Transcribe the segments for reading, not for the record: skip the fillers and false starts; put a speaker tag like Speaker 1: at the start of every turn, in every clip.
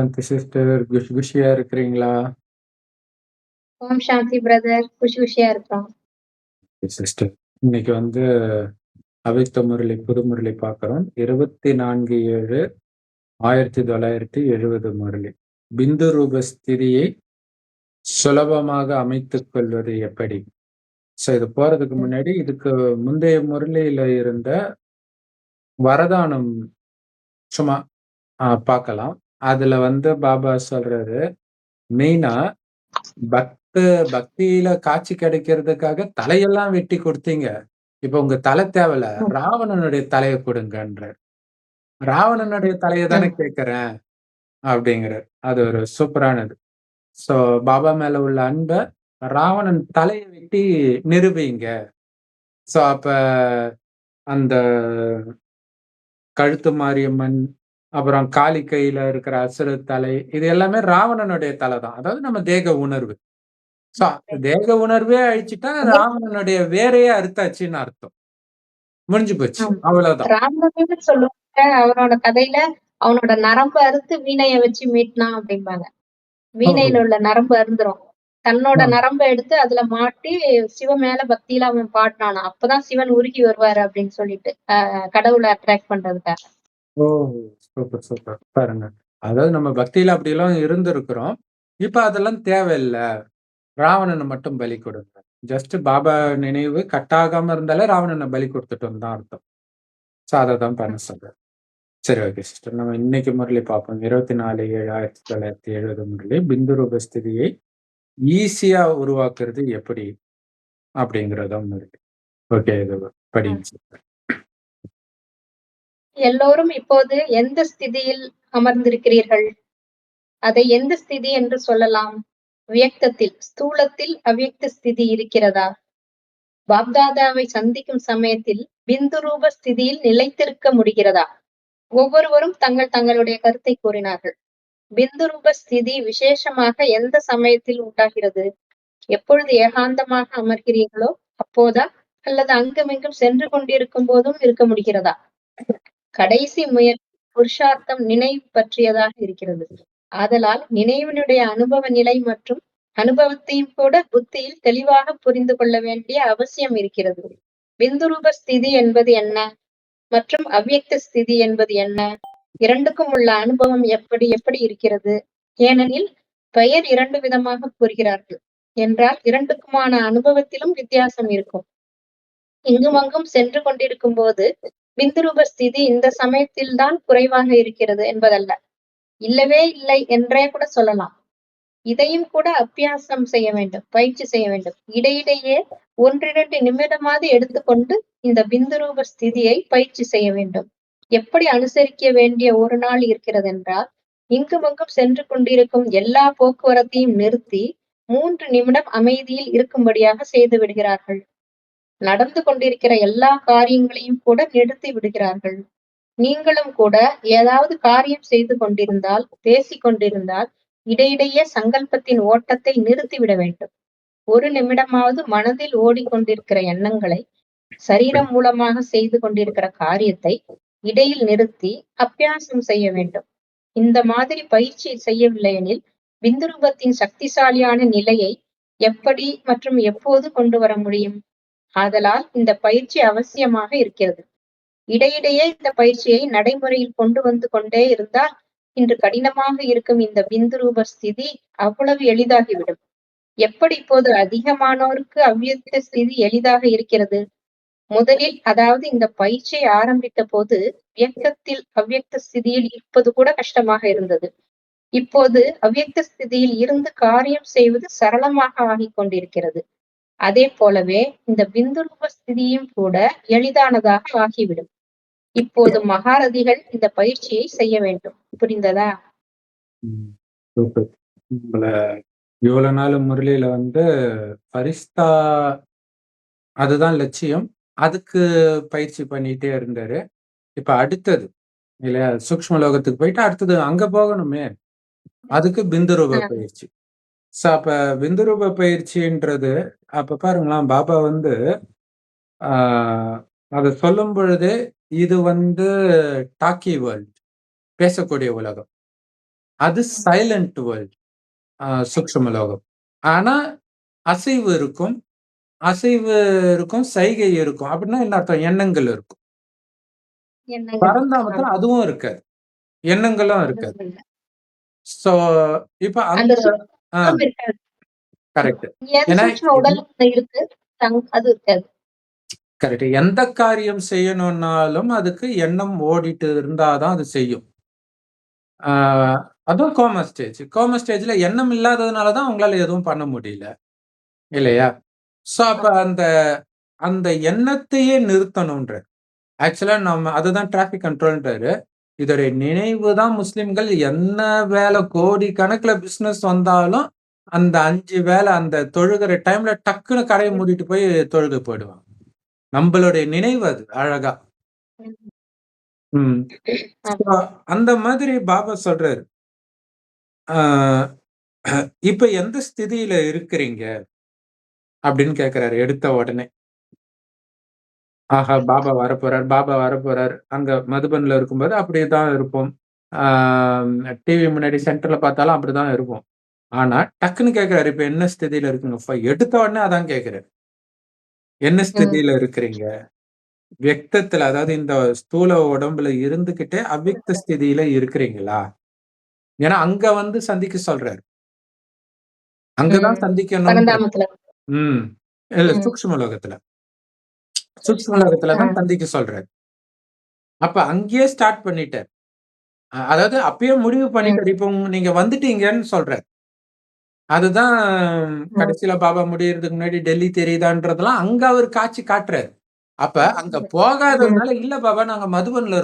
Speaker 1: சாந்தி sister குஷியா இருக்கிறீங்களா?
Speaker 2: ஓம் சாந்தி brother. குஷியா இருக்கிறோம்.
Speaker 1: சிஸ்டர் இன்னைக்கு வந்து அவித்த முரளி புது முரளி பார்க்கிறோம். 24/7/1970 முரளி. பிந்து ரூப ஸ்திதியை சுலபமாக அமைத்துக் கொள்வது எப்படி? இது போறதுக்கு முன்னாடி இதுக்கு முந்தைய முரளியில இருந்த வரதானம் சும்மா பார்க்கலாம். அதுல வந்து பாபா சொல்றாரு, மெயினா பக்தியில காட்சி கிடைக்கிறதுக்காக தலையெல்லாம் வெட்டி கொடுத்தீங்க. இப்ப உங்க தலை தேவையில்ல. ராவணனுடைய தலைய கொடுங்கன்றார். ராவணனுடைய தலைய தானே கேட்கிறேன் அப்படிங்கிறார். அது ஒரு சூப்பரானது. பாபா மேல உள்ள அன்ப ராவணன் தலைய வெட்டி நிரூபிங்க. அப்ப அந்த கழுத்து மாரியம்மன், அப்புறம் காளி கையில இருக்கிற அசுர தலை, இது எல்லாமே ராவணனுடைய தலை தான். அதாவது நம்ம தேக உணர்வு. தேக உணர்வே அழிச்சுட்டா ராவணனுடைய வேரையே அறுத்தாச்சுன்னு அர்த்தம். முடிஞ்சு போச்சு. அவ்வளவுதான்.
Speaker 2: ராமனே சொல்லுவாங்க அவனோட கதையில அவனோட நரம்பு அறுத்து வீணைய வச்சு மீட்னான் அப்படிம்பாங்க. வீணையில உள்ள நரம்பு அருந்துரும். தன்னோட நரம்பை எடுத்து அதுல மாட்டி சிவ மேல பக்தியில அவன் பாடினானா அப்பதான் சிவன் உருகி வருவாரு அப்படின்னு சொல்லிட்டு கடவுளை அட்ராக்ட் பண்றதுக்காக.
Speaker 1: ஓ சூப்பர் சூப்பர். பாருங்க, அதாவது நம்ம பக்தியில அப்படி எல்லாம் இருந்திருக்கிறோம். இப்ப அதெல்லாம் தேவையில்லை. ராவணனை மட்டும் பலி கொடுங்க. ஜஸ்ட் பாபா நினைவு கட்டாகாம இருந்தாலே ராவணனை பலி கொடுத்துட்டோம் தான் அர்த்தம். அதை தான் பண்ண சொல்றேன். சரி, ஓகே சிஸ்டர். நம்ம இன்னைக்கு முரளி பார்ப்போம். 24/7/1970 முரளி. பிந்து ரூப ஸ்திதியை ஈஸியா உருவாக்குறது எப்படி அப்படிங்கறதும் முரளி. ஓகே, இது படிங்க சிஸ்டர்.
Speaker 2: எல்லோரும் இப்போது எந்த ஸ்திதியில் அமர்ந்திருக்கிறீர்கள்? அதை எந்த ஸ்திதி என்று சொல்லலாம்? வியக்தத்தில், ஸ்தூலத்தில் அவ்வியக்த ஸ்திதி இருக்கிறதா? பாப்தாதாவை சந்திக்கும் சமயத்தில் பிந்து ரூப ஸ்திதியில் நிலைத்திருக்க முடிகிறதா? ஒவ்வொருவரும் தங்களுடைய கருத்தை கூறினார்கள். பிந்து ரூப ஸ்திதி விசேஷமாக எந்த சமயத்தில் உண்டாகிறது? எப்பொழுது ஏகாந்தமாக அமர்கிறீர்களோ அப்போதா, அல்லது அங்குமிங்கும் சென்று கொண்டிருக்கும் போதும் இருக்க முடிகிறதா? கடைசி முயற்சி புருஷார்த்தம் நினைவு பற்றியதாக இருக்கிறது. ஆதலால் நினைவினுடைய அனுபவ நிலை மற்றும் அனுபவத்தையும் கூட புத்தியில் தெளிவாக புரிந்து கொள்ள வேண்டிய அவசியம் இருக்கிறது. பிந்துரூப ஸ்திதி என்பது என்ன மற்றும் அவ்வியக்த ஸ்திதி என்பது என்ன? இரண்டுக்கும் உள்ள அனுபவம் எப்படி எப்படி இருக்கிறது? ஏனெனில் பெயர் இரண்டு விதமாக கூறுகிறார்கள் என்றால் இரண்டுக்குமான அனுபவத்திலும் வித்தியாசம் இருக்கும். இங்கும் அங்கும் சென்று கொண்டிருக்கும் போது பிந்துரூப ஸ்திதி இந்த சமயத்தில்தான் குறைவாக இருக்கிறது என்பதல்ல, இல்லவே இல்லை என்றே கூட சொல்லலாம். இதையும் கூட அபியாசம் செய்ய வேண்டும், பயிற்சி செய்ய வேண்டும். இடையிடையே 1-2 நிமிடமாவது எடுத்துக்கொண்டு இந்த பிந்துரூப ஸ்திதியை பயிற்சி செய்ய வேண்டும். எப்படி அனுசரிக்க வேண்டிய ஒரு நாள் இருக்கிறது என்றால், இங்குமங்கும் சென்று கொண்டிருக்கும் எல்லா போக்குவரத்தையும் நிறுத்தி 3 நிமிடம் அமைதியில் இருக்கும்படியாக செய்து விடுகிறார்கள். நடந்து கொண்டிருக்கிற எல்லா காரியங்களையும் கூட நிறுத்தி விடுகிறார்கள். நீங்களும் கூட ஏதாவது காரியம் செய்து கொண்டிருந்தால், பேசிக் கொண்டிருந்தால் இடையிடையே சங்கல்பத்தின் ஓட்டத்தை நிறுத்திவிட வேண்டும். 1 நிமிடமாவது மனதில் ஓடிக்கொண்டிருக்கிற எண்ணங்களை, சரீரம் மூலமாக செய்து கொண்டிருக்கிற காரியத்தை இடையில் நிறுத்தி அபியாசம் செய்ய வேண்டும். இந்த மாதிரி பயிற்சி செய்யவில்லையெனில் பிந்துரூபத்தின் சக்திசாலியான நிலையை எப்படி மற்றும் எப்போது கொண்டு வர முடியும்? ஆதலால் இந்த பயிற்சி அவசியமாக இருக்கிறது. இடையிடையே இந்த பயிற்சியை நடைமுறையில் கொண்டு வந்து கொண்டே இருந்தால் இன்று கடினமாக இருக்கும் இந்த பிந்து ரூப ஸ்திதி அவ்வளவு எளிதாகிவிடும். எப்படி இப்போது அதிகமானோருக்கு அவ்வியக்த ஸ்திதி எளிதாக இருக்கிறது? முதலில், அதாவது இந்த பயிற்சியை ஆரம்பித்த போது வியக்தத்தில் அவ்வியக்த ஸ்திதியில் இருப்பது கூட கஷ்டமாக இருந்தது. இப்போது அவ்வியக்த ஸ்திதியில் இருந்து காரியம் செய்வது சரளமாக ஆகிக் கொண்டிருக்கிறது. அதே போலவே இந்த பிந்து ரூப ஸ்திதியும் கூட எளிதானதாக ஆகிவிடும். இப்போது மகாரதிகள் இந்த பயிற்சியை செய்ய வேண்டும். புரிந்ததா?
Speaker 1: இவ்வளவு நாள் முரளியில வந்து பரிஸ்தா அதுதான் லட்சியம். அதுக்கு பயிற்சி பண்ணிட்டே இருந்தாரு. இப்ப அடுத்தது இல்லையா, சூக்ஷ்ம லோகத்துக்கு போயிட்டு அடுத்தது அங்க போகணுமே, அதுக்கு பிந்து ரூப பயிற்சி. அப்ப பிந்து ரூப பயிற்சின்றது அப்ப பாருங்களேன், பாபா வந்து அதை சொல்லும் பொழுதே இது வந்து டாக்கி வேர்ல்ட், பேசக்கூடிய உலகம். அது சைலண்ட் வேர்ல்ட், சூக்ஷ்ம லோகம். ஆனா அசைவு இருக்கும், சைகை இருக்கும். அப்படின்னா என்ன அர்த்தம்? எண்ணங்கள் இருக்கும்.
Speaker 2: எண்ணங்கள்.
Speaker 1: பரந்தாமத்துல அதுவும் இருக்காது, எண்ணங்களும் இருக்காது.
Speaker 2: அதுவும் இல்ல.
Speaker 1: சோ இப்ப
Speaker 2: அந்த
Speaker 1: அந்த
Speaker 2: சூக்ஷ்மம் இருக்காது.
Speaker 1: கரெக்ட்.
Speaker 2: ஏன்
Speaker 1: ஏன்னா
Speaker 2: சூக்ஷ்ம உடல் இருக்கு, அது இருக்காது.
Speaker 1: கரெக்ட். எந்த காரியம் செய்யணும்னாலும் அதுக்கு எண்ணம் ஓடிட்டு இருந்தாதான் அது செய்யும். அதுவும் கோமா ஸ்டேஜ். கோமா ஸ்டேஜ்ல எண்ணம் இல்லாததுனாலதான் அவங்களால எதுவும் பண்ண முடியல, இல்லையா? சோ அப்ப அந்த அந்த எண்ணத்தையே நிறுத்தணும்ன்ற. ஆக்சுவலா நம்ம அதுதான் டிராபிக் கண்ட்ரோல்ன்றாரு. இதோடைய நினைவு தான் முஸ்லிம்கள் என்ன வேலை கோடி கணக்குல பிசினஸ் வந்தாலும் அந்த 5 வேலை அந்த தொழுகிற டைம்ல டக்குன்னு கடையை மூடிட்டு போய் தொழுக போயிடுவாங்க. நம்மளுடைய நினைவு அது அழகா. அந்த மாதிரி பாபா சொல்றாரு. இப்ப எந்த ஸ்திதியில இருக்கிறீங்க அப்படின்னு கேக்குறாரு எடுத்த உடனே. ஆஹா, பாபா வரப்போறார். அங்க மதுபன்ல இருக்கும்போது அப்படிதான் இருப்போம். டிவி முன்னாடி சென்டர்ல பார்த்தாலும் அப்படிதான் இருப்போம். ஆனா டக்குன்னு கேக்குறாரு, இப்ப என்ன ஸ்திதியில இருக்குங்க? எடுத்த உடனே அதான் கேக்குறாரு. என்ன ஸ்திதியில இருக்கிறீங்க? வியக்தத்துல, அதாவது இந்த ஸ்தூல உடம்புல இருந்துகிட்டே அவ்வியக்த ஸ்திதியில இருக்கிறீங்களா? ஏன்னா அங்க வந்து சந்திக்க சொல்றாரு. அங்கதான் சந்திக்கணும்.
Speaker 2: பரந்தாமத்துல.
Speaker 1: இல்ல, சூக்ஷ்ம லோகத்துல. சூக்ஷ்ம லோகத்துல தான் சந்திக்க சொல்றாரு. அப்ப அங்கேயே ஸ்டார்ட் பண்ணிட்டார். அதாவது அப்பயே முடிவு பண்ணிட்டார். இப்போ நீங்க வந்துட்டீங்கன்னு சொல்றாரு. அதுதான் கடைசியில பாபா முடியறதுக்கு முன்னாடி டெல்லி தெரியுதான்றதெல்லாம் அங்க அவர் காட்சி காட்டுறாரு. அப்ப அங்க போகாததுனால, இல்ல பாபா நாங்க மதுபன்ல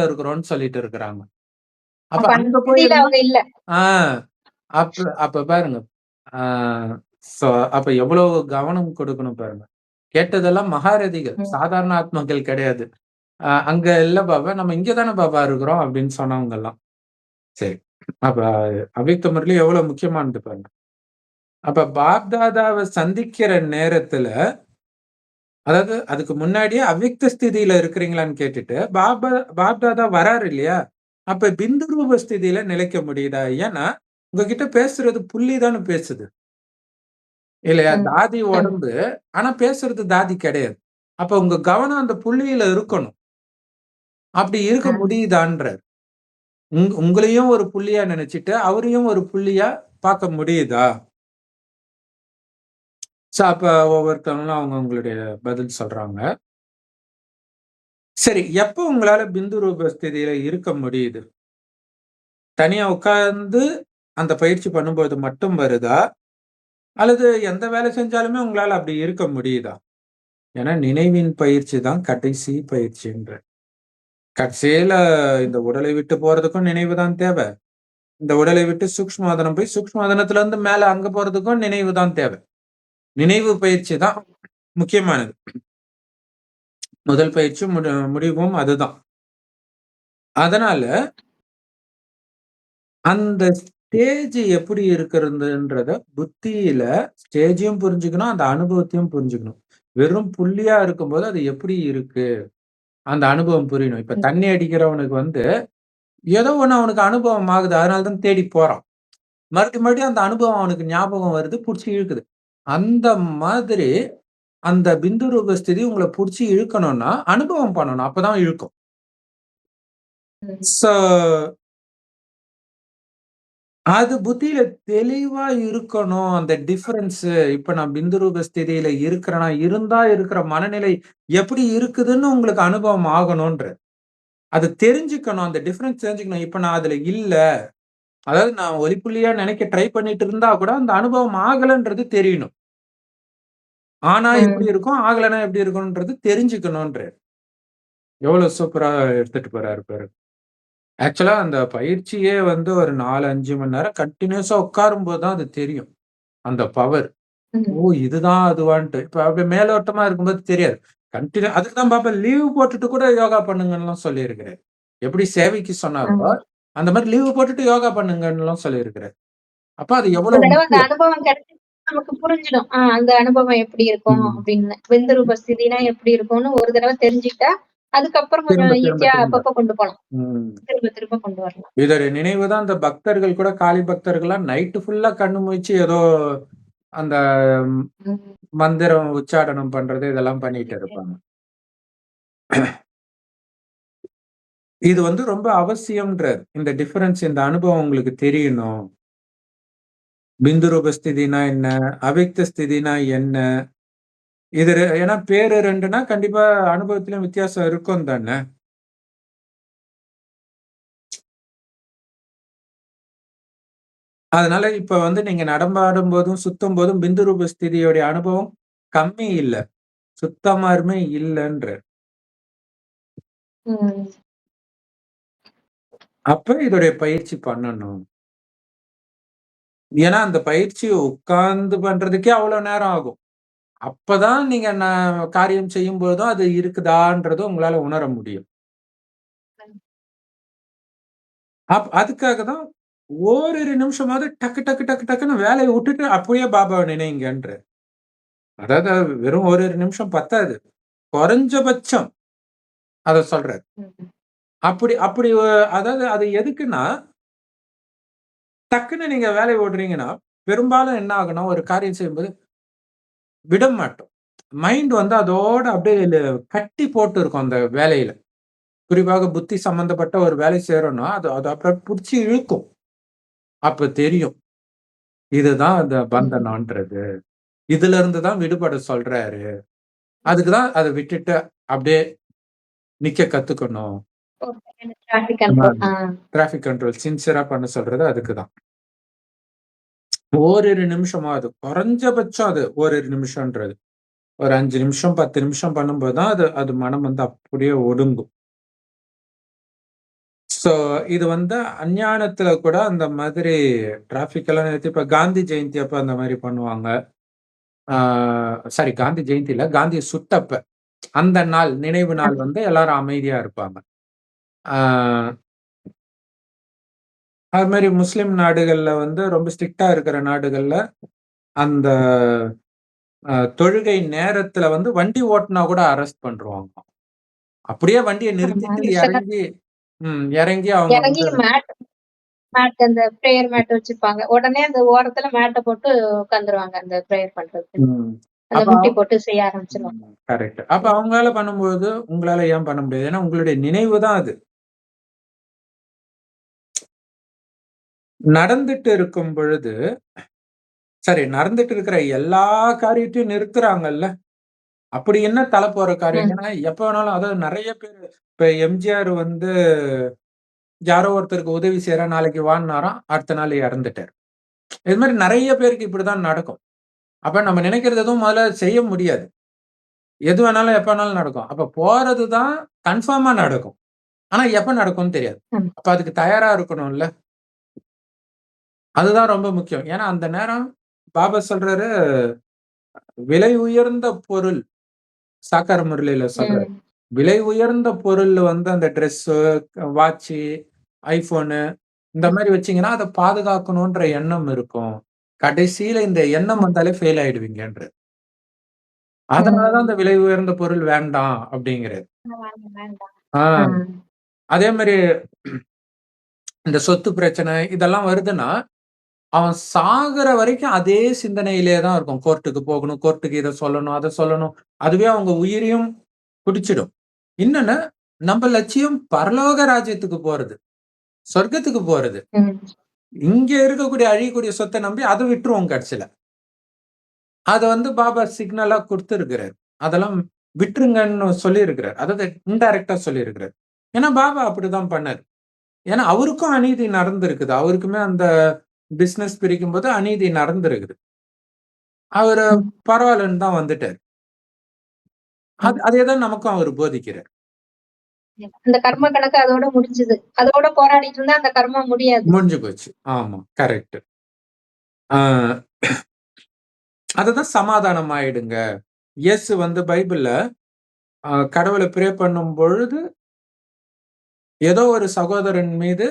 Speaker 1: இருக்கிறோம்னு சொல்லிட்டு இருக்கிறாங்க. அப்ப அங்க போய்
Speaker 2: இல்ல.
Speaker 1: அப்ப பாருங்க. அப்ப எவ்வளவு கவனம் கொடுக்கணும் பாருங்க. கேட்டதெல்லாம் மகாரதிகள், சாதாரண ஆத்மாக்கள் கிடையாது. அங்க இல்ல பாபா, நம்ம இங்கதானே பாபா இருக்கிறோம் அப்படின்னு சொன்னவங்க எல்லாம். சரி, அப்ப அவ்வியக்த முரளி எவ்வளவு முக்கியமானது பாருங்க. அப்ப பாப்தாதாவை சந்திக்கிற நேரத்துல, அதாவது அதுக்கு முன்னாடியே அவ்வியக்த ஸ்திதியில இருக்கிறீங்களான்னு கேட்டுட்டு பாப்தாதா வராரு இல்லையா? அப்ப பிந்து ரூப ஸ்திதியில நிலைக்க முடியுதா? ஏன்னா உங்ககிட்ட பேசுறது புள்ளி தானே பேசுது, இல்லையா? தாதி உடம்பு, ஆனா பேசுறது தாதி கிடையாது. அப்ப உங்க கவனம் அந்த புள்ளியில இருக்கணும். அப்படி இருக்க முடியுதான்றார். உங்களையும் ஒரு புள்ளியா நினைச்சிட்டு அவரையும் ஒரு புள்ளியா பார்க்க முடியுதா? அப்ப ஒவ்வொருத்தவங்களும் அவங்க உங்களுடைய பதில் சொல்றாங்க. சரி, எப்ப உங்களால பிந்து ரூப ஸ்திதியில இருக்க முடியுது? தனியா உட்கார்ந்து அந்த பயிற்சி பண்ணும்போது மட்டும் வருதா? அல்லது எந்த வேலை செஞ்சாலுமே உங்களால அப்படி இருக்க முடியுதா? ஏன்னா நினைவின் பயிற்சி தான் கடைசி பயிற்சின்ற. கடைசியில இந்த உடலை விட்டு போறதுக்கும் நினைவு தான் தேவை. இந்த உடலை விட்டு சூக்ஷ்மவதனம் போய் சூக்ஷ்மவதனத்துல இருந்து மேல அங்க போறதுக்கும் நினைவு தான் தேவை. நினைவு பயிற்சி தான் முக்கியமானது. முதல் பயிற்சி முடிவும் அதுதான். அதனால அந்த ஸ்டேஜ் எப்படி இருக்கிறதுன்றத புத்தியில ஸ்டேஜையும் புரிஞ்சுக்கணும், அந்த அனுபவத்தையும் புரிஞ்சுக்கணும். வெறும் புள்ளியா இருக்கும்போது அது எப்படி இருக்கு அந்த அனுபவம் புரியணும். இப்ப தண்ணி அடிக்கிறவனுக்கு வந்து ஏதோ ஒண்ணு அவனுக்கு அனுபவம் ஆகுது, அதனாலதான் தேடி போறான். மறுபடியும் அந்த அனுபவம் அவனுக்கு ஞாபகம் வருது, புடிச்சு இழுக்குது. அந்த மாதிரி அந்த பிந்து ரூப ஸ்திதி உங்களை புடிச்சு இழுக்கணும்னா அனுபவம் பண்ணணும், அப்பதான் இழுக்கும். அது புத்தியில தெளிவா இருக்கணும். அந்த டிஃபரன்ஸ், இப்ப நான் பிந்து ரூப ஸ்திதியில இருக்கிறேனா, இருந்தா இருக்கிற மனநிலை எப்படி இருக்குதுன்னு உங்களுக்கு அனுபவம் ஆகணும்ன்ற. அது தெரிஞ்சுக்கணும், அந்த டிஃபரன்ஸ் தெரிஞ்சுக்கணும். இப்ப நான் அதுல இல்ல, அதாவது நான் ஒளிப்புள்ளியா நினைக்க ட்ரை பண்ணிட்டு இருந்தா கூட அந்த அனுபவம் ஆகலன்றது தெரியணும். ஆனா எப்படி இருக்கும், ஆகலனா எப்படி இருக்கும்ன்றது தெரிஞ்சுக்கணும்ன்ற. எவ்வளவு சூப்பரா எடுத்துட்டு போறாரு பாரு. ஆக்சுவலா அந்த பயிற்சியே வந்து ஒரு 4, 5 மணி நேரம் கன்டினியூஸா உட்காரும்போது தான் அது தெரியும், அந்த பவர். ஓ, இதுதான் அதுவான்ட்டு. இப்ப அப்படியே மேலோட்டமா இருக்கும்போது தெரியாது. அதுக்கு தான் பாப்பா லீவ் போட்டுட்டு கூட யோகா பண்ணுங்கன்னுலாம் சொல்லியிருக்கிறாரு. எப்படி சேவைக்கு சொன்னாரோ, அந்த மாதிரி லீவ் போட்டுட்டு யோகா பண்ணுங்கன்னுலாம் சொல்லியிருக்கிறாரு. அப்ப அது எவ்வளவு
Speaker 2: அந்த அனுபவம் கிடைச்சு நமக்கு புரிஞ்சிடும். அந்த அனுபவம் எப்படி இருக்கும் அப்படின்னு, பிந்து ரூப ஸ்திதினா எப்படி இருக்கும்னு ஒரு தடவை தெரிஞ்சுக்கிட்டா அதுக்கப்புறம் கொஞ்சம்
Speaker 1: திரும்ப, திரும்ப,
Speaker 2: ஈஸியா
Speaker 1: திரும்ப.
Speaker 2: அப்பப்ப கொண்டு போலாம்.
Speaker 1: ம்.
Speaker 2: திரும்ப திரும்ப கொண்டு வரலாம்.
Speaker 1: இதோட நினைவு தான் அந்த பக்தர்கள் கூட காளி பக்தர்கள்லாம் நைட்டு ஃபுல்லா கண்ணு முழிச்சு ஏதோ அந்த
Speaker 2: ம்.
Speaker 1: மந்திரம் உச்சாடனம் பண்றது இதெல்லாம் பண்ணிட்டு இருப்பாங்க. இது வந்து ரொம்ப அவசியம்ன்றாரு. இந்த டிஃபரன்ஸ் இந்த அனுபவம் உங்களுக்கு தெரியணும். பிந்து ரூப ஸ்திதினா என்ன? அவ்யக்த ஸ்திதினா என்ன? இது ஏன்னா பேரு 2ன்னா கண்டிப்பா அனுபவத்திலும் வித்தியாசம் இருக்கும் தானே! அதனால இப்ப வந்து நீங்க நடமாடும்போதும், சுத்தும்போதும் பிந்து ரூப ஸ்திதியோடைய அனுபவம் கம்மி இல்ல. சுத்தமாருமே இல்லன்றாரு.
Speaker 2: ம்.
Speaker 1: அப்ப இதோடைய பயிற்சி பண்ணணும். ஏன்னா, அந்த பயிற்சிய உட்கார்ந்து பண்றதுக்கே அவ்வளோ நேரம் ஆகும். அப்பதான் நீங்க காரியம் செய்யும்போதும் அது இருக்குதான்றத உங்களால உணர முடியும். அதுக்காக தான் ஓரிரு நிமிஷமாவது டக்கு, டக்கு, டக்கு, டக்குன்னு வேலைய விட்டுட்டு அப்படியே பாபாவ நினைங்கன்றாரு. அதாவது வெறும் ஓரிரு நிமிஷம் பத்தாது. குறைஞ்சபட்சம் அத சொல்றாரு.
Speaker 2: ம்.
Speaker 1: அப்படி அப்படி அதாவது அது எதுக்குன்னா, டக்குன்னு நீங்க வேலைய ஓடுறீங்கன்னா, பெரும்பாலும் என்ன ஆகும்னா, ஒரு காரியம் செய்யும்போது விட மாட்டோம். மைண்ட் வந்து அதோட அப்படியே கட்டி போட்டு இருக்கும் அந்த வேலையில. குறிப்பாக புத்தி சம்பந்தப்பட்ட ஒரு வேலை செய்றோம்னா, அது அது அப்புறம் புடிச்சு இழுக்கும். அப்ப தெரியும். இதுதான் அந்த
Speaker 2: ம்.
Speaker 1: பந்தனம்ன்றது. இதிலிருந்து தான் விடுபட சொல்றாரு. அதுக்கு தான் அத விட்டுட்டு அப்படியே நிக்க கத்துக்கணும்.
Speaker 2: டிராஃபிக்
Speaker 1: ஆ
Speaker 2: கண்ட்ரோல்.
Speaker 1: டிராஃபிக் கண்ட்ரோல் சின்சியரா பண்ண சொல்றது அதுக்கு தான். ஓரிரு நிமிஷமாவது குறைஞ்சபட்சம் அது ஓரிரு நிமிஷம்ன்றது. ஒரு 5 நிமிஷம், 10 நிமிஷம் பண்ணும்போது தான் அது அது மனம் வந்து அப்படியே ஒடுங்கும். ஸோ இது வந்து அஞ்ஞானத்துல கூட அந்த மாதிரி டிராஃபிக் எல்லாம் நிறுத்தி இப்ப காந்தி ஜெயந்தி அப்ப அந்த மாரி பண்ணுவாங்க. ஆ சாரி காந்தி ஜெயந்தி இல்ல. காந்திய சுட்டப்ப. அந்த நாள், நினைவு நாள் வந்து எல்லாரும் அமைதியா இருப்பாங்க. ஆ அது மாரி முஸ்லிம் நாடுகள்ல வந்து ரொம்ப ஸ்ட்ரிக்ட்டா இருக்கிற நாடுகள்ல, அந்த தொழுகை நேரத்துல வந்து வண்டி ஓட்டுனா கூட அரெஸ்ட் பண்ருவாங்க. அப்படியே வண்டிய
Speaker 2: ஆமா.
Speaker 1: நிறுத்திட்டு
Speaker 2: அந்த
Speaker 1: இறங்கி இறங்கி அவங்க
Speaker 2: இறங்கி
Speaker 1: வந்து
Speaker 2: மேட் மேட் அந்த பிரேயர் மேட் வச்சிருப்பாங்க. உடனே அந்த ஓரத்துல மேட்ட போட்டு உட்காந்துருவாங்க. அந்த பிரேயர் பண்றதுக்கு.
Speaker 1: ம்.
Speaker 2: அந்த
Speaker 1: அப்ப
Speaker 2: முட்டி போட்டு செய்ய ஆரம்பிச்சுருவாங்க.
Speaker 1: கரெக்ட். அப்ப
Speaker 2: ம்.
Speaker 1: அவங்களால பண்ணும்போது, உங்களால ஏன் பண்ண முடியாது? ஏன்னா உங்களுடைய நினைவு தான் அது. நடந்துட்டு இருக்கும் பொழுது சரி நடந்துட்டு இருக்கிற எல்லா காரியத்தையும் நிறுத்துறாங்கல்ல. அப்படி என்ன தல போற காரியம்?
Speaker 2: ம்.
Speaker 1: ஏன்னா எப்ப வேணாலும் அதாவது நெறைய பேரு இப்ப எம்ஜிஆர் வந்து யாரோ ஒருத்தருக்கு உதவி செய்றேன் நாளைக்கு வான்னாராம், அடுத்த நாள் இறந்துட்டாரு. இது மாரி நெறைய பேருக்கு இப்படித்தான் நடக்கும். அப்ப நம்ம நினைக்கிறது எதுவும் முதல்ல செய்ய முடியாது. எது வேணாலும் எப்ப வேணாலும் நடக்கும். அப்ப போறது தான் கன்ஃபார்மா நடக்கும். ஆனா எப்ப நடக்கும்னு தெரியாது.
Speaker 2: ஆமா.
Speaker 1: அப்ப அதுக்கு தயாரா இருக்கணும்ல. அதுதான் ரொம்ப முக்கியம். ஏன்னா அந்த நேரம் பாபா சொல்றாரு, விலை உயர்ந்த பொருள் சாக்கார முரளில சொல்றாரு.
Speaker 2: ம்.
Speaker 1: விலை உயர்ந்த பொருள் வந்து அந்த ட்ரெஸ்ஸு, வாட்சு, ஐஃபோனு இந்த
Speaker 2: ம்.
Speaker 1: மாரி வச்சீங்கன்னா, அத பாதுகாக்கணுன்ற எண்ணம் இருக்கும். கடைசியில இந்த எண்ணம்
Speaker 2: ம்.
Speaker 1: வந்தாலே ஃபெயில் ஆயிடுவீங்கன்றாரு. அதனால தான்
Speaker 2: ம்.
Speaker 1: அந்த விலை உயர்ந்த பொருள் வேண்டாம் அப்டிங்கிறாரு.
Speaker 2: வேண்டாம், வேண்டாம்.
Speaker 1: ஆ
Speaker 2: ஆ.
Speaker 1: அதே மாரி இந்த சொத்து பிரச்சனை இதெல்லாம் வருதுன்னா, அவன் சாகுற வரைக்கும் அதே சிந்தனையிலே தான் இருக்கும். கோர்ட்டுக்கு போகணும், கோர்ட்டுக்கு இத சொல்லணும், அத சொல்லணும். அதுவே அவங்க உயிரையும் குடிச்சிடும். இன்னொன்னு, நம்ப லட்சியம் பரலோக ராஜ்யத்துக்கு போறது. சொர்க்கத்துக்கு போறது.
Speaker 2: ம்.
Speaker 1: இங்க இருக்கக்கூடிய அழியக்கூடிய சொத்த நம்பி அத விட்டுருவோம் கடைசில. அத வந்து பாபா சிக்னலா குடுத்திருக்கிறாரு. அதெல்லாம் விட்டுருங்கன்னு சொல்லியிருக்கிறார். அதாவது இன்டைரக்ட்டா சொல்லியிருக்கிறார். ஏன்னா பாபா அப்படிதான் பண்ணாரு. ஏன்னா அவருக்கும் அநீதி நடந்திருக்குது. அவருக்குமே அந்த பிசினஸ் பிரிக்கும்போது அநீதி நடந்திருக்குது. அவரு
Speaker 2: ம்.
Speaker 1: பரவாயில்லன்னு தான் வந்துட்டாரு.
Speaker 2: ம்.
Speaker 1: அதே தான் நமக்கும் அவரு போதிக்கிறார்.
Speaker 2: அந்த கர்ம கணக்கு அதோட முடிஞ்சுது. அதோட போராடிட்டு இருந்தா அந்த கர்மா முடியாது.
Speaker 1: முடிஞ்சு போச்சு. ஆமா. கரெக்ட். ஆ அதுதான் சமாதானம் ஆயிடுங்க. இயேசு வந்து பைபிள்ல கடவுள ப்ரே பண்ணும் பொழுது, ஏதோ ஒரு சகோதரன் மீது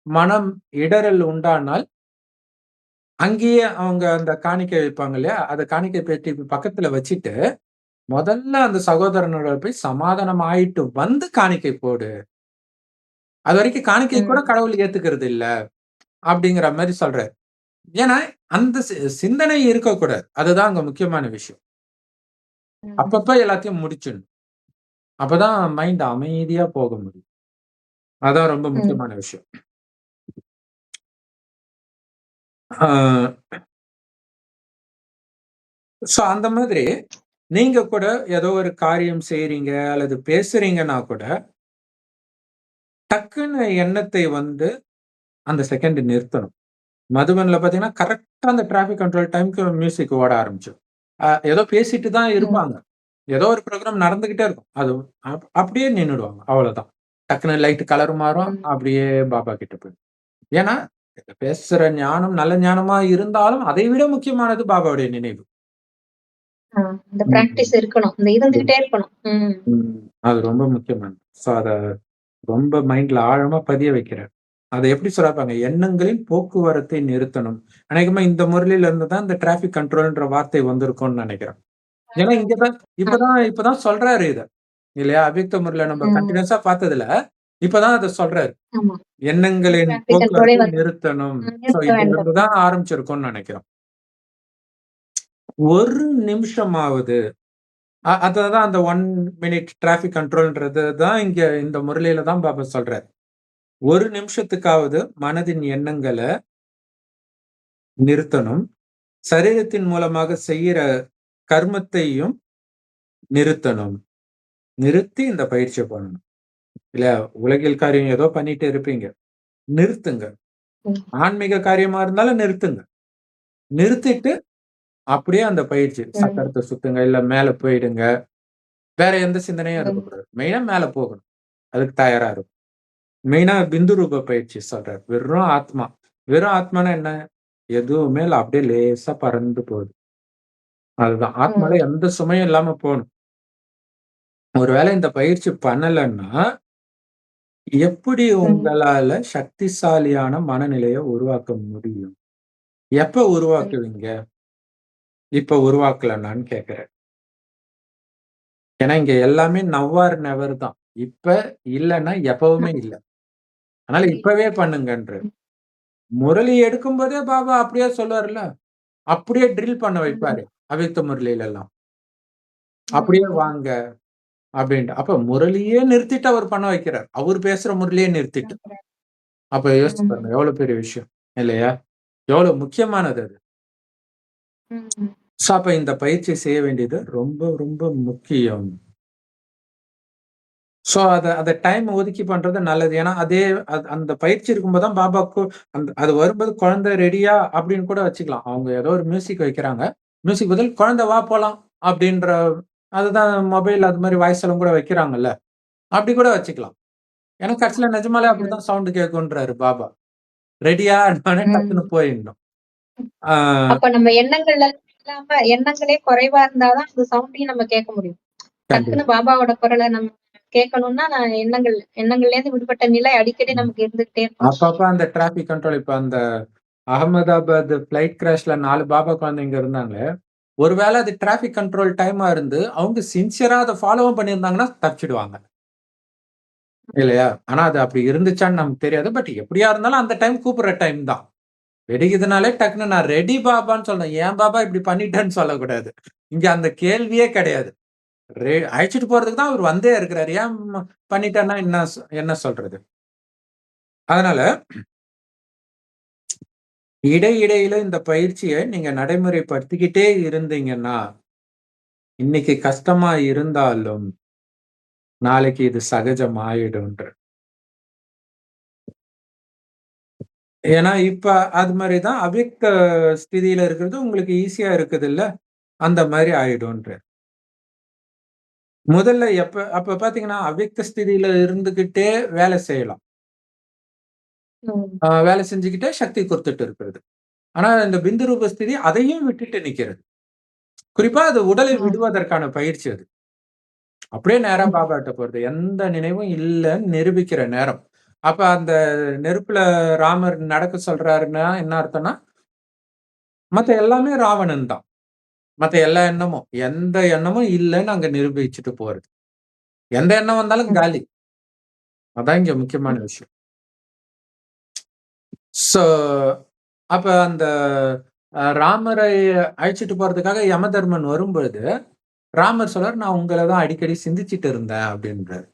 Speaker 1: மனம் இடறல் உண்டானால், அங்கேயே அவங்க அந்த காணிக்கை வைப்பாங்க இல்லையா? அத காணிக்கை பெட்டி பக்கத்துல வச்சுட்டு, முதல்ல அந்த சகோதரனோட போய் சமாதானம் ஆயிட்டு வந்து காணிக்கை போடு. அது வரைக்கும் காணிக்கை கூட
Speaker 2: ம்.
Speaker 1: கடவுள் ஏத்துக்கிறது இல்ல. அப்படிங்கிற மாரி சொல்றாரு. ஏன்னா, அந்த சிந்தனை இருக்கக்கூடாது. அதுதான் அங்க முக்கியமான விஷயம்.
Speaker 2: ம்.
Speaker 1: அப்பப்ப எல்லாத்தையும் முடிச்சிடணும். அப்பதான் மைண்ட் அமைதியா போக முடியும். அதான் ரொம்ப
Speaker 2: ம்.
Speaker 1: முக்கியமான விஷயம். ஆ சோ அந்த மாதிரி நீங்க கூட ஏதோ ஒரு காரியம் செய்றீங்க அல்லது பேசுறீங்கன்னா கூட, டக்குன்னு எண்ணத்தை வந்து அந்த செகண்ட் நிறுத்தணும். மதுபன்ல பார்த்தீங்கன்னா, கரெக்ட்டா அந்த டிராஃபிக் கண்ட்ரோல் டைம்க்கு மியூசிக் ஓட ஆரம்பிச்சுரும். ஏதோ பேசிட்டு தான்
Speaker 2: ம்.
Speaker 1: இருப்பாங்க. ஏதோ ஒரு ப்ரோகிராம் நடந்துகிட்டே இருக்கும். அது அப்படியே நின்னுடுவாங்க. அவ்வளோதான். டக்குனு லைட் கலர் மாறும்.
Speaker 2: ம்.
Speaker 1: அப்படியே பாபா கிட்ட போயிடும். ஏன்னா, பேசுற ஞானம் நல்ல ஞானமா இருந்தாலும், அதை விட முக்கியமானது பாபாவுடைய நினைவு.
Speaker 2: இந்த
Speaker 1: ம்.
Speaker 2: பிராக்டிஸ் இருக்கணும். இந்த இருந்துகிட்டே இருக்கணும். ம்.
Speaker 1: ம். அது ரொம்ப முக்கியமானது. ஸோ அத ரொம்ப மைண்ட்ல ஆழமா பதிய வைக்கிறார். அத எப்படி சொல்றாங்க, எண்ணங்களின் போக்குவரத்தை நிறுத்தணும். அநேகமா இந்த முரளில இருந்து தான் இந்த டிராஃபிக் கண்ட்ரோல்ன்ற வார்த்தை வந்திருக்கும்னு நெனைக்கிறேன். ஏன்னா இங்க தான் இப்பதான் சொல்றாரு இத. இல்லையா? அவ்யக்த முறையில நம்ம
Speaker 2: ம்.
Speaker 1: கன்டினியூஸா பார்த்ததுல, இப்பதான் அத சொல்றாரு.
Speaker 2: ஆமா.
Speaker 1: எண்ணங்களின்
Speaker 2: டிராஃபிக் கண்ட்ரோலே
Speaker 1: போக்குவரத்தை
Speaker 2: வந்து
Speaker 1: நிறுத்தணும். ஸோ
Speaker 2: நிறுத்த வேண்டும்.
Speaker 1: இதிலிருந்து தான் ஆரம்பிச்சிருக்கும்னு நெனைக்கிறோம். ஒரு நிமிஷமாவது அததான் அந்த 1 மினிட் டிராஃபிக் கண்ட்ரோல்ன்றது தான் இங்க இந்த முரளில தான் பாபா சொல்றாரு. ஒரு நிமிஷத்துக்காவது மனதின் எண்ணங்கள நிறுத்தணும். சரீரத்தின் மூலமாக செய்யிற கர்மத்தையும் நிறுத்தணும். நிறுத்தி இந்த பயிற்சிய பண்ணணும். இல்ல உலகியல் காரியம் ஏதோ பண்ணிட்டு இருப்பீங்க. நிறுத்துங்க.
Speaker 2: ம்.
Speaker 1: ஆன்மீக காரியமா இருந்தாலும் நிறுத்துங்க. நிறுத்திட்டு அப்படியே அந்த பயிற்சி
Speaker 2: ம்.
Speaker 1: சக்கரத்த சுத்துங்க, இல்ல மேல போயிடுங்க. வேற எந்த சிந்தனையும்
Speaker 2: ம்.
Speaker 1: இருக்கக்கூடாது. மெயினா மேல போகணும். அதுக்கு தயாரா இருக்கும். மெயினா பிந்து ரூப பயிற்சி சொல்றாரு. வெறும் ஆத்மா. வெறும் ஆத்மான்னா என்ன? எதுவுமே இல்ல. அப்படியே லேசா பறந்து போகுது. அதுதான். ஆத்மால
Speaker 2: ம்.
Speaker 1: எந்த சுமையும் இல்லாம போணும். ஒருவேளை இந்த பயிற்சி பண்ணலன்னா, எப்படி
Speaker 2: ம்.
Speaker 1: உங்களால சக்திசாலியான மனநிலைய உருவாக்க முடியும்? எப்ப
Speaker 2: ம்.
Speaker 1: உருவாக்குவீங்க? இப்ப உருவாக்கலனான்னு கேட்கிறேன். ஏன்னா இங்க எல்லாமே நவ் ஆர் நெவர் தான். இப்ப இல்லன்னா எப்பவுமே
Speaker 2: ஆமா.
Speaker 1: இல்ல. அதனால இப்பவே பண்ணுங்கன்றாரு.
Speaker 2: ம்.
Speaker 1: முரளி எடுக்கும்போதே பாபா அப்படியே சொல்லுவார்ல. அப்படியே ட்ரில் பண்ண
Speaker 2: ம்.
Speaker 1: வைப்பாரு. அவ்யக்த முரளிலலாம். அப்படியே
Speaker 2: ம்.
Speaker 1: வாங்க அப்படின்ட்டு. அப்ப முரளியே நிறுத்திட்டு அவர் பண்ண வைக்கிறார். அவர் பேசுற முரளியே நிறுத்திட்டு. அப்ப யோசிச்சு
Speaker 2: ம்.
Speaker 1: பாருங்க. எவ்வளவு பெரிய விஷயம். இல்லையா? எவ்வளவு முக்கியமானது அது.
Speaker 2: ம்.
Speaker 1: ஸோ அப்ப இந்த பயிற்சி செய்ய வேண்டியது ரொம்ப ரொம்ப முக்கியம். ஸோ அத அத டைம் ஒதுக்கி பண்றது நல்லது. ஏன்னா, அதே அந்த பயிற்சி இருக்கும்போது தான் பாபாக்கு அது வரும்போது குழந்தை ரெடியா அப்படின்னு கூட வச்சுக்கலாம். அவங்க ஏதோ ஒரு மியூசிக் வைக்கிறாங்க. மியூசிக் பதில் "குழந்தை வா போலாம்" அப்படின்ற அதுதான் மொபைல் அது மாரி வாய்ஸ் எல்லாம் கூட வைக்கிறாங்கல்ல. அப்படி கூட வச்சுக்கலாம். ஏன்னா கடைசியில நிஜமாலே
Speaker 2: ம்.
Speaker 1: அப்படிதான் சவுண்ட் கேட்குன்றாரு பாபா. ரெடியான்னோனே டக்குன்னு
Speaker 2: ம்.
Speaker 1: போயிடணும். ஆ
Speaker 2: அப்ப நம்ம எண்ணங்கள்ல இல்லாம எண்ணங்களே குறைவா இருந்தா தான் அந்த சவுண்டையும் நம்ம கேட்க முடியும். டக்குன்னு
Speaker 1: கண்டிப்பா.
Speaker 2: பாபாவோட குரல நம்ம கேட்கணும்னா, நான் எண்ணங்கள்லேருந்து விடுபட்ட நிலை அடிக்கடி
Speaker 1: ம்.
Speaker 2: நமக்கு இருந்துகிட்டே இருக்கணும்.
Speaker 1: அப்பப்ப அந்த டிராஃபிக் கண்ட்ரோல் இப்ப அந்த அகமதாபாத் ஃப்ளைட் கிராஷ்ல 4 பாபா குழந்தைங்க இருந்தாங்களே, ஒருவேள அது டிராஃபிக் கண்ட்ரோல் டைமா இருந்து, அவங்க சின்சியரா அத ஃபாலோவும் பண்ணியிருந்தாங்கன்னா தப்பிச்சுடுவாங்க. இல்லையா? ஆனா அது அப்படி இருந்துச்சான்னு நமக்கு தெரியாது. பட் எப்படியா இருந்தாலும் அந்த டைம் கூப்பிடுற டைம் தான். வெடிக்குதுனாலே டக்குனு நான் ரெடி பாபான்னு சொல்லணும். ஏன் பாபா இப்படி பண்ணிட்டேன்னு சொல்லக்கூடாது. இங்க அந்த கேள்வியே கிடையாது. அழைச்சுட்டு போறதுக்கு தான் அவரு வந்தே இருக்கிறாரு. ஏன் பண்ணிட்டேன்னா என்ன சொல்றது? அதனால இடையிடையில இந்த பயிற்சிய நீங்க நடைமுறைப்படுத்திக்கிட்டே இருந்தீங்கன்னா, இன்னைக்கு கஷ்டமா இருந்தாலும், நாளைக்கு இது சகஜமாயிடும்ன்ற. ஏன்னா, இப்ப அது மாரி தான் அவ்யக்த ஸ்திதியில இருக்கிறது உங்களுக்கு ஈஸியா இருக்குதுல்ல, அந்த மாரி ஆயிடும்ன்ற. முதல்ல அப்ப பார்த்தீங்கன்னா, அவ்யக்த ஸ்திதியில இருந்துகிட்டே வேலை செய்யலாம்.
Speaker 2: ம்.
Speaker 1: வேலை செஞ்சுக்கிட்டே சக்தி குடுத்துட்டு இருக்கிறது. ஆனா, இந்த பிந்து ரூப ஸ்திதி அதையும் விட்டுட்டு நிக்கிறது. குறிப்பா அது உடலை
Speaker 2: ம்.
Speaker 1: விடுவதற்கான பயிற்சி அது. அப்படியே நேரா
Speaker 2: ம்.
Speaker 1: பாபாட்ட போறது. எந்த நினைவும் இல்லன்னு நிரூபிக்கிற நேரம். அப்ப அந்த நெருப்புல ராமர் நடக்க சொல்றாருன்னா என்ன அர்த்தம்னா, மத்த எல்லாமே ராவணன் தான். மத்த எல்லா எண்ணமும். எந்த எண்ணமும் இல்லன்னு அங்க நிரூபிச்சுட்டு போறது. எந்த எண்ணம் வந்தாலும்
Speaker 2: ம்.
Speaker 1: காலி. அதான் இங்க முக்கியமான
Speaker 2: ம்.
Speaker 1: விஷயம். ஸோ, அப்ப அந்த ராமரை அழைச்சிட்டு போறதுக்காக யமதர்மன் வரும்பொழுது, ராமர் சொல்றாரு, "நான் உங்கள தான் அடிக்கடி சிந்திச்சுட்டு இருந்தேன்" அப்படின்றாரு.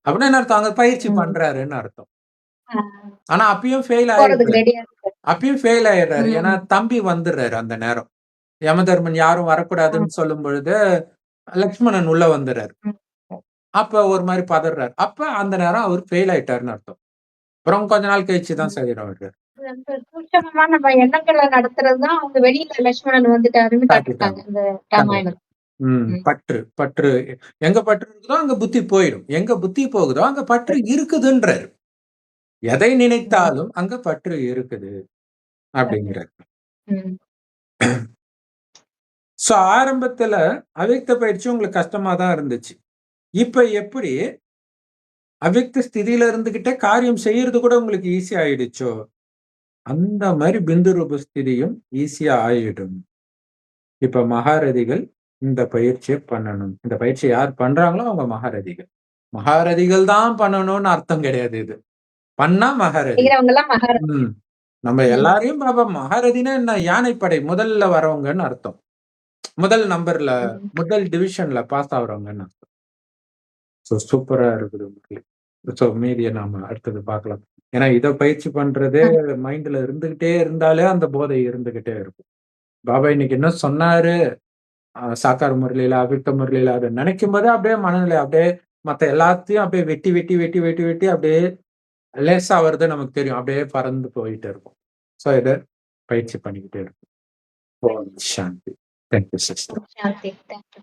Speaker 1: அப்படின்னா என்ன அர்த்தம்? அங்க பயிற்சி
Speaker 2: ம்.
Speaker 1: பண்றாருன்னு அர்த்தம்.
Speaker 2: ஆ.
Speaker 1: ஆனா அப்பயும் ஃபெயில்
Speaker 2: போறதுக்கு
Speaker 1: ஆயிடுறாரு.
Speaker 2: ரெடியா இருக்காரு.
Speaker 1: அப்பயும் ஃபெயில் ஆயிடுறாரு. ஏன்னா
Speaker 2: ம்.
Speaker 1: தம்பி வந்துடுறாரு அந்த நேரம். யமதர்மன் யாரும்
Speaker 2: ஆ.
Speaker 1: வரக்கூடாதுன்னு சொல்லும் பொழுது, லக்ஷ்மணன் உள்ள வந்துர்றாரு.
Speaker 2: ம்.
Speaker 1: அப்ப ஒரு மாரி பதர்றாரு. அப்ப அந்த நேரம் அவரு ஃபெயில் ஆயிட்டாருன்னு அர்த்தம். அப்புறம் கொஞ்ச நாள் கழிச்சு தான்
Speaker 2: ம்.
Speaker 1: சரீரம் விடுறாரு.
Speaker 2: அந்த சூட்சமமா நம்ம எண்ணங்கள நடத்துறது தான் அவங்க வெளியில லட்சுமணன் வந்துட்டாருன்னு காட்டியிருக்காங்க,
Speaker 1: காட்டிட்டாங்க.
Speaker 2: இந்த
Speaker 1: கரெக்ட்.
Speaker 2: ராமாயணம். ம்.
Speaker 1: பற்று பற்று எங்க பற்று இருக்குதோ அங்க புத்தி போயிடும். எங்க புத்தி போகுதோ அங்க பற்று இருக்குதுன்றாரு. எதை
Speaker 2: ம்.
Speaker 1: நினைத்தாலும் அங்க பற்று இருக்குது அப்படிங்கிறாரு.
Speaker 2: ம்.
Speaker 1: சோ ஆரம்பத்துல அவ்யக்த பயிற்சி உங்களுக்கு கஷ்டமா தான் இருந்துச்சு. இப்ப எப்படி அவ்யக்த ஸ்திதியில இருந்துகிட்டே காரியம் செய்யறது கூட உங்களுக்கு ஈஸியா ஆயிடுச்சோ, அந்த மாரி பிந்து ரூப ஸ்திதியும் ஈஸியா ஆயிடும். இப்ப மகாரதிகள் இந்த பயிற்சிய பண்ணணும். இந்த பயிற்சிய யார் பண்றாங்களோ அவங்க மகாரதிகள். மகாரதிகள் தான் பண்ணணும்னு அர்த்தம் கிடையாது இது. பண்ணா மகாரதி.
Speaker 2: செய்றவங்கலாம் மகாரத்.
Speaker 1: ம். நம்ம
Speaker 2: ம்.
Speaker 1: எல்லாரையும் பாப்போம். மகாரதினா என்ன? யானைப்படை முதல்ல வரவங்கன்னு அர்த்தம். முதல் நம்பர்ல,
Speaker 2: ம்.
Speaker 1: முதல் டிவிஷன்ல பாஸ் ஆகுறவங்கன்னு அர்த்தம். சூப்பரா இருக்குது முரளி. மீதிய நாம அடுத்தது பார்க்கலாம். ஏன்னா இத பயிற்சி பண்றதே
Speaker 2: ஆ.
Speaker 1: மைண்ட்ல இருந்துகிட்டே இருந்தாலே அந்த போதை இருந்துகிட்டே இருக்கும். பாபா இன்னைக்கு என்ன சொன்னாரு? சாக்கார முரளியில, அவ்யக்த முரளியில அத நினைக்கும்போதே அப்படியே மனநிலை அப்படியே மத்த எல்லாத்தையும் அப்படியே வெட்டி, வெட்டி, வெட்டி, வெட்டி, வெட்டி அப்படியே லேசா வருது நமக்கு தெரியும். அப்படியே பறந்து போயிட்டே இருக்கும். சோ இத பயிற்சி பண்ணிக்கிட்டே இருக்கும். Om Shanti. Thank you sister.
Speaker 2: Shanti. Thank you.